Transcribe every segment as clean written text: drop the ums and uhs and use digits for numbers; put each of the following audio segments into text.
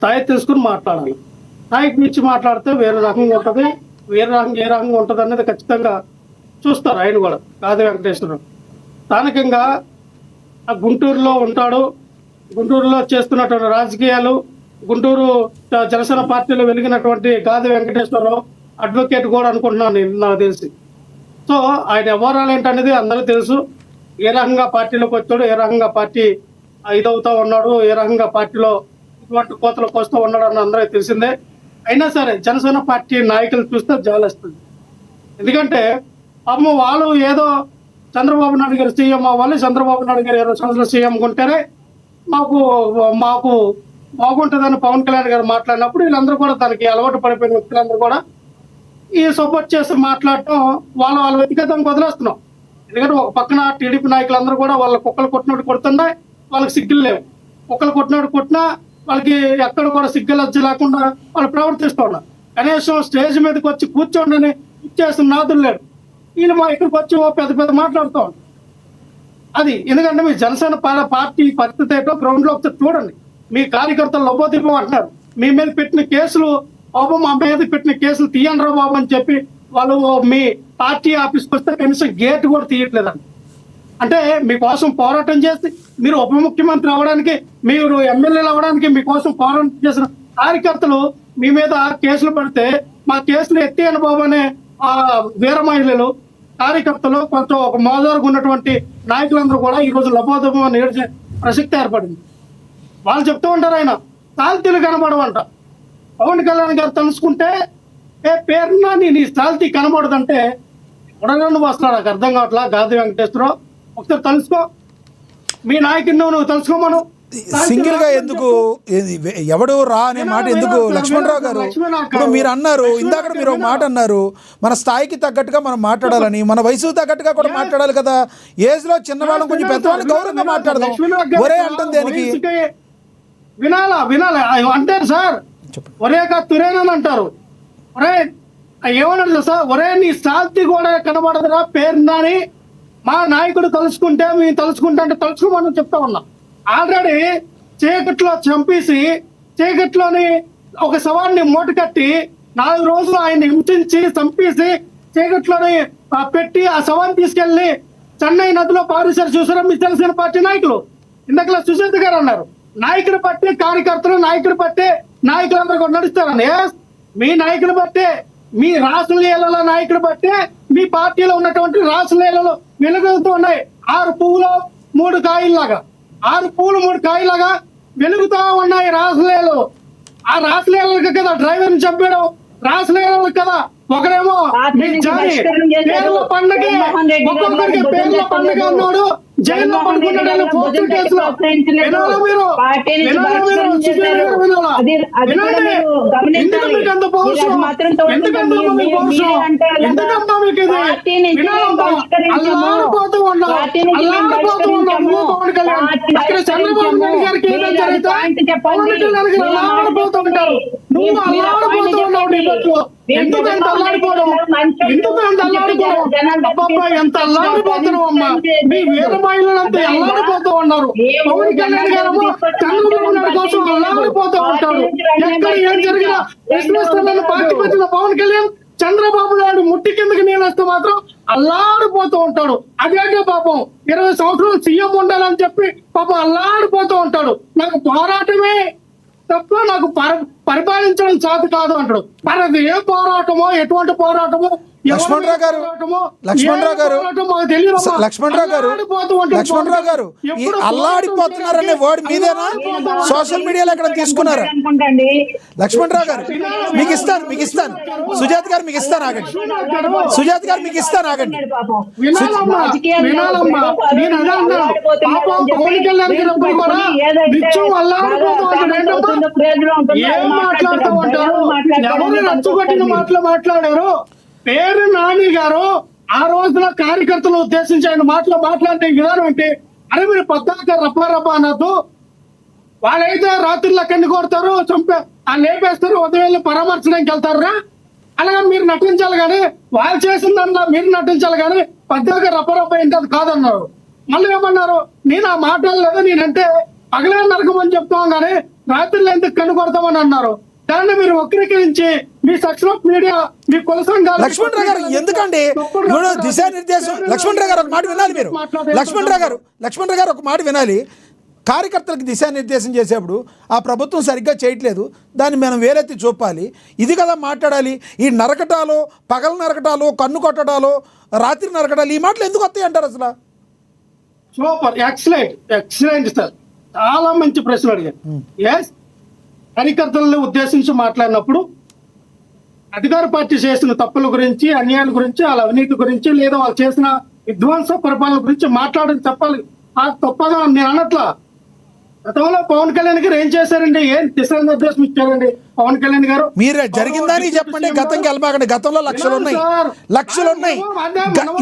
స్థాయి తెలుసుకుని మాట్లాడాలి. స్థాయికి మించి మాట్లాడితే వేరే రకంగా ఉంటుంది, వేరే రకంగా ఏ రకంగా ఉంటుంది అనేది ఖచ్చితంగా చూస్తారు ఆయన కూడా. గాది వెంకటేశ్వరరావు స్థానికంగా ఆ గుంటూరులో ఉంటాడు, గుంటూరులో చేస్తున్నటువంటి రాజకీయాలు, గుంటూరు జనసేన పార్టీలో వెలిగినటువంటి గాది వెంకటేశ్వరరావు అడ్వకేట్ కూడా అనుకుంటున్నాను నేను, నాకు తెలిసి. సో ఆయన వ్యవహారాలు ఏంటనేది అందరూ తెలుసు. ఏ రకంగా పార్టీలోకి వచ్చాడు, ఏ రకంగా పార్టీ ఇదవుతా ఉన్నాడు, ఏ రకంగా పార్టీలో ఇటువంటి కోతలకు వస్తూ ఉన్నాడు అని అందరికీ తెలిసిందే. అయినా సరే జనసేన పార్టీ నాయకులు చూస్తే జాలేస్తుంది. ఎందుకంటే పాపం వాళ్ళు ఏదో చంద్రబాబు నాయుడు గారు సీఎం అవ్వాలి, చంద్రబాబు నాయుడు గారు 20 సంవత్సరాలు సీఎం ఉంటేనే మాకు మాకు బాగుంటుందని పవన్ కళ్యాణ్ గారు మాట్లాడినప్పుడు వీళ్ళందరూ కూడా దానికి అలవాటు పడిపోయిన వ్యక్తులందరూ కూడా ఈ సపోర్ట్ చేసి మాట్లాడటం వాళ్ళ వ్యక్తిగతంగా వదిలేస్తున్నాం. ఎందుకంటే ఒక పక్కన టీడీపీ నాయకులందరూ కూడా వాళ్ళ కుక్కలు కొట్టినట్టు కొడుతుండే, వాళ్ళకి సిగ్గులు లేవు. కుక్కలు కొట్టినట్టు కొట్టినా వాళ్ళకి ఎక్కడ కూడా సిగ్గులు వచ్చి లేకుండా వాళ్ళు ప్రవర్తిస్తూ ఉన్నారు. కనీసం స్టేజ్ మీదకి వచ్చి కూర్చోండి ఇచ్చేసిన నాదులు లేడు. వీళ్ళు మా ఇక్కడికి వచ్చి పెద్ద పెద్ద మాట్లాడుతూ ఉంటారు. అది ఎందుకంటే మీ జనసేన పార్టీ పరిస్థితి ఏంటో గ్రౌండ్ లో ఒకసారి చూడండి. మీ కార్యకర్తలు లొబ్బోదీపం అంటున్నారు, మీ మీద పెట్టిన కేసులు బాబు మా మీద పెట్టిన కేసులు తీయండి రా బాబు అని చెప్పి వాళ్ళు మీ పార్టీ ఆఫీస్కి వస్తే కనీసం గేట్ కూడా తీయట్లేదండి. అంటే మీకోసం పోరాటం చేసి మీరు ఉప ముఖ్యమంత్రి అవ్వడానికి, మీరు ఎమ్మెల్యేలు అవ్వడానికి మీకోసం పోరాటం చేసిన కార్యకర్తలు మీ మీద కేసులు పెడితే మా కేసులు ఎత్తేయండి బాబు అనే వీర మహిళలు కార్యకర్తలు కొంచెం ఒక మోదారుగా ఉన్నటువంటి నాయకులందరూ కూడా ఈ రోజు లబోదబం ఏడ్చే ప్రసక్తి ఏర్పడింది. వాళ్ళు చెప్తూ ఉంటారు ఆయన తాల్తీలు కనబడవంట. పవన్ కళ్యాణ్ గారు తలుసుకుంటే పేరున నీ తాల్తీ కనబడదంటే ఉడగండు వస్తున్నాడు. నాకు అర్థం కావట్లా. గాది వెంకటేశ్వరరావు ఒకసారి తలుసుకో, మీ నాయకుడిని నువ్వు తలుసుకోమను. సింగిల్ గా ఎందుకు ఎవడు రా అనే మాట ఎందుకు? లక్ష్మణరావు గారు ఇప్పుడు మీరు అన్నారు, ఇందాక మీరు ఒక మాట అన్నారు, మన స్థాయికి తగ్గట్టుగా మనం మాట్లాడాలని, మన వయసు తగ్గట్టుగా కూడా మాట్లాడాలి కదా. ఏజ్ లో చిన్నవాళ్ళం కొంచెం పెద్దవాళ్ళని గౌరవంగా మాట్లాడదాం. ఒరే అంటుంది దేనికి? వినాలా అంటారు సార్, ఒరే కా తురేనని అంటారు. ఒరే ఏమన్నారు సార్, ఒరే నీ స్థాయి కూడా కనబడదురా పేరుందని మా నాయకుడు తలుచుకుంటే మేము తలుచుకుంటా అంటే తలుచుకోమని చెప్తా ఉన్నాం. ఆల్రెడీ చీకట్లో చంపేసి చీకట్లోని ఒక శవాన్ని మూట కట్టి 4 రోజులు ఆయన హింసించి చంపేసి చీకట్లోని పెట్టి ఆ శవాన్ని తీసుకెళ్లి చెన్నై నదిలో పారేశారు. చూసారా మీ జనసేన పార్టీ నాయకులు? ఇందాక సుజాత గారు అన్నారు నాయకుడు బట్టి కార్యకర్తలు, నాయకుడు బట్టి నాయకులందరూ కూడా నడుస్తారని. మీ నాయకుడు బట్టే, మీ రాసలీలలో నాయకుడు బట్టే మీ పార్టీలో ఉన్నటువంటి రాసలీలలో వెలుగుతూ ఉన్నాయి. 6 పువ్వులు 3 కాయల్లాగా, 6 పువ్వులు 3 కాయలాగా వెలుగుతూ ఉన్నాయి రాసలీలు. ఆ రాసలీలకు కదా డ్రైవర్ని చంపేయడం, రాసలీలకు కదా ఒకరేమో మీ జాని పేర్ల పండుగ, ఒక్కొక్కరికి పేర్ల పండుగ అన్నాడు, జైల్లో పడుకున్నాడు పోస్టు కేసులో. వినాలా మీరు? ఎందుకు మీకు అంత పౌరుషం? ఎందుకంటే మీకు పౌరుషం? ఎందుకంటే మీకు ఇది వినాలమ్మా. అల్లాడిపోతూ ఉన్నావు, అల్లాడిపోతూ ఉన్నావు. నువ్వు పవన్ కళ్యాణ్ అక్కడ చంద్రబాబు నాయుడు గారికి ఏదో జరిగితే పవన్ కళ్యాణ్ గారికి అల్లాడిపోతూ ఉంటారు. నువ్వు అల్లాడిపోతూ ఉన్నావు డిబేట్లో. ఎందుకంత అల్లాడిపోవడం? ఎందుకంత అల్లాడిపోవడం? అబ్బాబ్బా ఎంత అల్లాడిపోతున్నావు అమ్మా. మీ వీర మహిళలంతా అల్లాడిపోతూ ఉన్నారు. పవన్ కళ్యాణ్ గారు చంద్రబాబు నాయుడు కోసం అల్లాడిపోతూ ఉంటాడు. ఎక్కడ ఏం జరిగినా ప్రశ్నిస్తానని పార్టీ పెట్టిన పవన్ కళ్యాణ్ చంద్రబాబు నాయుడు ముట్టి కిందకి నీళ్ళొస్తే మాత్రం అల్లాడిపోతూ ఉంటాడు. అదేంటే పాపం 20 సంవత్సరాలు సీఎం ఉండాలని చెప్పి పాపం అల్లాడిపోతూ ఉంటాడు. నాకు పోరాటమే తప్ప నాకు పరిపాలించడం చేత కాదు అంటాడు. మరి అది ఏ పోరాటమో, ఎటువంటి పోరాటమో, లక్ష్మణరావు గారు ఈ అల్లాడిపోతున్నారనే వర్డ్ మీదేనా? సోషల్ మీడియాలో ఎక్కడ తీసుకున్నారా? లక్ష్మణరావు గారు మీకు ఇస్తాను సుజాత్ గారు మీకు ఇస్తాను ఆగండి. సుజాత్ గారు మీకు ఇస్తాను ఆగండి. మాట్లాడారు పేరు నాని గారు ఆ రోజున కార్యకర్తలు ఉద్దేశించి ఆయన మాట్లాడే విధానం అంటే, అరే మీరు పద్దాక రప్పా అనద్దు, వాళ్ళైతే రాత్రులు అక్కడిని కొడతారు, లేపేస్తారు, ఉదయం పరామర్శడానికి వెళ్తారా, అలాగే మీరు నటించాలి కానీ వాళ్ళు చేసిందన్నా మీరు నటించాలి కానీ పద్దాక రప్ప ఏంటి అది కాదన్నారు. మళ్ళీ ఏమన్నారు, నేను ఆ మాటలు లేదా నేనంటే పగలే నరకమని చెప్తాం కానీ రాత్రులు ఎందుకు కనుగొడతామని అన్నారు. దాన్ని మీరు వక్రీకరించి మీ సెక్షన్ ఆఫ్ మీడియా, మీ కుల సంఘాలు లక్ష్మణ్ రావు గారు ఎందుకండి ఇప్పుడు దిశానిర్దేశం, లక్ష్మణ్ రావు గారు ఒక మాట వినాలి మీరు. లక్ష్మణ్ రావు గారు ఒక మాట వినాలి. కార్యకర్తలకు దిశానిర్దేశం చేసేప్పుడు ఆ ప్రభుత్వం సరిగ్గా చేయట్లేదు, దాన్ని మనం వేరెత్తి చూపాలి, ఇది కదా మాట్లాడాలి. ఈ నరకటాలు, పగలు నరకటాలు, కన్ను కొట్టడాలు, రాత్రి నరకటాలు, ఈ మాటలు ఎందుకు వస్తాయి అంటారు అసలు? సూపర్, ఎక్సలెంట్ సార్, చాలా మంచి ప్రశ్న అడిగారు. ఎస్, కార్యకర్తలను ఉద్దేశించి మాట్లాడినప్పుడు అధికార పార్టీ చేసిన తప్పుల గురించి, అన్యాయాల గురించి, వాళ్ళ అవినీతి గురించి, లేదా వాళ్ళు చేసిన విధ్వంస పరిపాలన గురించి మాట్లాడని చెప్పాలి. ఆ తప్పగా నేను అనట్లా. గతంలో పవన్ కళ్యాణ్ గారు ఏం చేశారండి? ఏం దిశానిర్దేశం ఇచ్చారండి పవన్ కళ్యాణ్ గారు? మీరు జరిగిందని చెప్పండి, గతంకి వెళ్ళమాకండి. గతంలో లక్షలు ఉన్నాయి.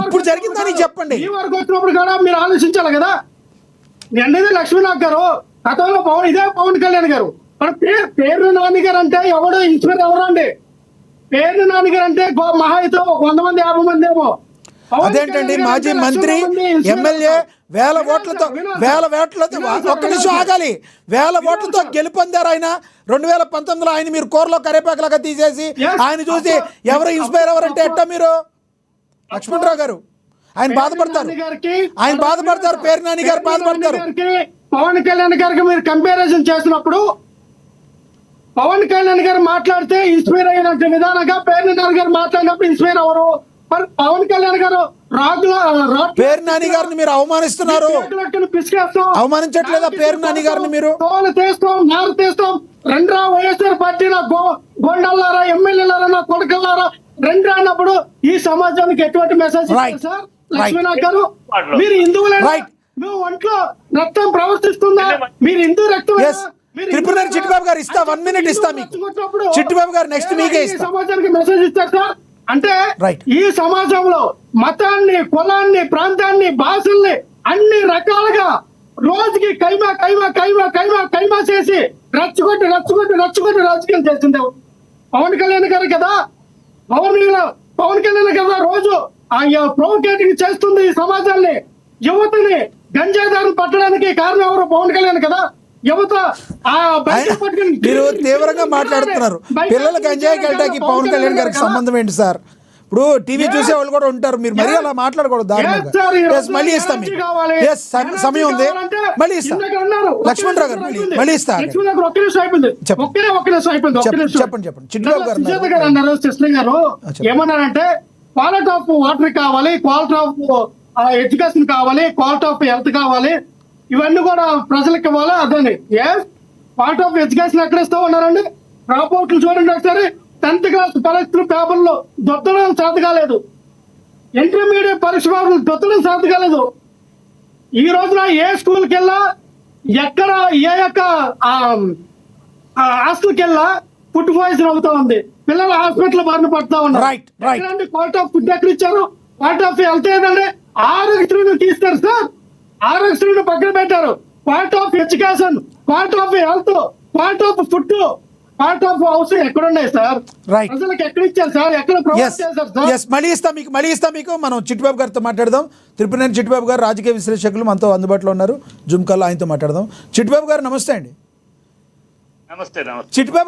ఇప్పుడు జరిగిందని చెప్పండి. ఈ వరకు వచ్చినప్పుడు కూడా మీరు ఆలోచించాలి కదా. నిన్నది లక్ష్మీనాథ్ గారు, గతంలో ఇదే పవన్ కళ్యాణ్ గారు. మరి పేరు నాని గారు అంటే ఎవడు ఇన్స్పైర్ ఎవరండి? పేరు నాని గారు అంటే మహా అయితే 100 మంది 50 మంది ఏమో. అదేంటండి మాజీ మంత్రి, ఎమ్మెల్యే వేల ఓట్లతో ఒక్క నిమిషం ఆగాలి, వేల ఓట్లతో గెలుపొందారు ఆయన. 2019లో ఆయన మీరు కూరలో కరేపాకలాగా తీసేసి ఆయన చూసి ఎవరు ఇన్స్పైర్ ఎవరంటే ఎట్టా మీరు? లక్ష్మణ్ రావు గారు ఆయన బాధపడతారు, పేరు నాని గారు బాధపడతారు. పవన్ కళ్యాణ్ గారికి మీరు కంపారిజన్ చేసినప్పుడు పవన్ కళ్యాణ్ గారు మాట్లాడితే ఇన్స్పైర్ అయినట్టు విధానంగా పేరు నాని గారు మాట్లాడినప్పుడు ఇన్స్పైర్ అవరు. పవన్ కళ్యాణ్ గారు పేరు నాని గారిని మీరు అవమానిస్తున్నారు. అవమానించట్లేదా పేరు నాని గారిని మీరు? తోలు తీస్తాం, నారు తీస్తాం, రెండ్రా వైఎస్ఆర్ పార్టీలో గొండల్లారా, ఎమ్మెల్యేలారా, నా కొడుకులారా రెండ్రా అన్నప్పుడు ఈ సమాజానికి ఎటువంటి మెసేజ్ సార్? లక్ష్మీనాథ్ గారు, మీరు హిందువులే, మేము ఒంట్లో రక్తం ప్రవర్తిస్తుందా? మీరు హిందూ రక్తం త్రిపురనేని చిట్టిబాబు గారు ఇస్తా, 1 minute ఇస్తా మీకు. చిట్టిబాబు గారు నెక్స్ట్ మీకే ఇస్తా. సమాజానికి మెసేజ్ ఇస్తారు సార్. అంటే ఈ సమాజంలో మతాన్ని, కులాన్ని, ప్రాంతాన్ని, భాషల్ని అన్ని రకాలుగా రోజుకి కైమా చేసి రచ్చుకొట్టి రాజకీయం చేసింది పవన్ కళ్యాణ్ గారు కదా. పవన్ కళ్యాణ్ కదా రోజు ప్రొవోకేటింగ్ చేస్తుంది ఈ సమాజాన్ని, యువతని గంజాయిదారులు పట్టడానికి కారణం ఎవరు? పవన్ కళ్యాణ్ కదా. యువత మీరు తీవ్రంగా మాట్లాడుతున్నారు. పిల్లలు గంజాయికి వెళ్ళడానికి పవన్ కళ్యాణ్ గారికి సంబంధం ఏంటి సార్? ఇప్పుడు టీవీ చూసే వాళ్ళు కూడా ఉంటారు, మీరు మరీ అలా మాట్లాడకూడదు దారుణంగా. మళ్ళీ ఇస్తాం మీకు, సమయం ఉంది, మళ్ళీ ఇస్తాం. లక్ష్మణ్ రావు గారు మళ్ళీ ఇస్తారు. చెప్పండి. చిట్టిబాబు గారు అన్నారు, సిస్టర్ గారు ఏమన్నారంటే క్వాలిటీ ఆఫ్ వాటర్ కావాలి, క్వాలిటీ ఆఫ్ ఎడ్యుకేషన్ కావాలి, క్వాలిటీ ఆఫ్ హెల్త్ కావాలి, ఇవన్నీ కూడా ప్రజలకు ఇవ్వాలి. అదని క్వాలిటీ ఆఫ్ ఎడ్యుకేషన్ ఎక్కడ ఇస్తా ఉన్నారండి? డ్రాప్ అవుట్లు చూడండి ఒకసారి. 10th క్లాస్ పరీక్షలు పేపర్లు దొత్తడం సాధ కాలేదు, ఇంటర్మీడియట్ పరీక్ష పేపర్లు దొత్తడం సాధ కాలేదు. ఈ రోజున ఏ స్కూల్కి వెళ్ళా, ఎక్కడ ఏ యొక్క హాస్టల్కి వెళ్ళా ఫుడ్ పాయిజన్ అవుతా ఉంది, పిల్లలు హాస్పిటల్ బారిన పడుతూ ఉన్నారు. క్వాలిటీ ఆఫ్ ఫుడ్ ఎక్కడ ఇచ్చారు? క్వాలిటీ ఆఫ్ హెల్త్ ఏదండి? ఆరోగ్యశ్రీని తీస్తారు సార్, ఆరోగ్యశ్రీని పక్కన పెట్టారు. Quality of education, quality of health, quality of food, quality of house ఎక్కడ ఉన్నాయి సార్? ప్రజలకు ఎక్కడ ఇచ్చారు సార్? ఎక్కడ ప్రొవైడ్ చేశారు సార్? మళ్ళీ ఇస్తా మీకు. మనం చిట్టిబాబు గారితో మాట్లాడదాం. త్రిపురనేని చిట్టిబాబు గారు రాజకీయ విశ్లేషకులు మనతో అందుబాటులో ఉన్నారు జూమ్ కాల్లో, ఆయనతో మాట్లాడదాం. చిట్టిబాబు గారు నమస్తే అండి. నమస్తే. చిట్టిబాబు గారు